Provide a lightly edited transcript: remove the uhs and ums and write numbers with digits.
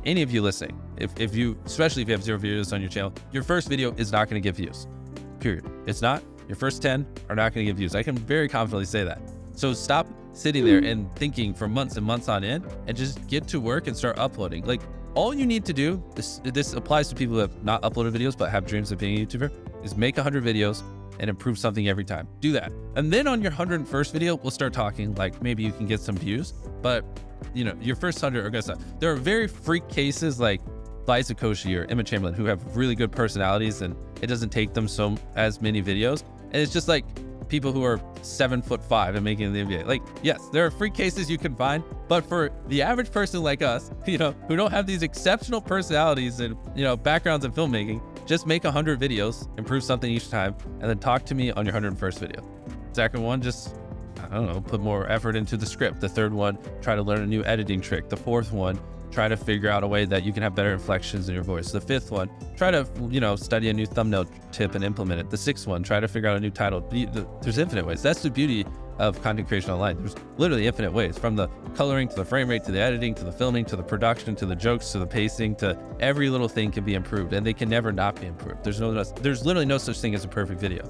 Any of you listening, if you, especially if you have 0 videos on your channel, your first video is not going to get views, period. It's not. Your first 10 are not going to get views. I can very confidently say that. So stop sitting there and thinking for months and months on end and just get to work and start uploading. Like, all you need to do, this applies to people who have not uploaded videos but have dreams of being a YouTuber, is make 100 videos and improve something every time. Do that. And then on your 101st video, we'll start talking, like maybe you can get some views, but you know, your first 100 are gonna suck. There are very freak cases like Liza Koshy or Emma Chamberlain who have really good personalities and it doesn't take them as many videos. And it's just like people who are 7'5" and making the NBA. Like, yes, there are freak cases you can find, but for the average person like us, you know, who don't have these exceptional personalities and, you know, backgrounds in filmmaking, just make 100 videos, improve something each time, and then talk to me on your 101st video. Second one, just, I don't know, put more effort into the script. The third one, try to learn a new editing trick. The fourth one, try to figure out a way that you can have better inflections in your voice. The fifth one, try to, you know, study a new thumbnail tip and implement it. The sixth one, try to figure out a new title. There's infinite ways. That's the beauty of content creation online. There's literally infinite ways, from the coloring to the frame rate, to the editing, to the filming, to the production, to the jokes, to the pacing, to every little thing can be improved, and they can never not be improved. There's literally no such thing as a perfect video.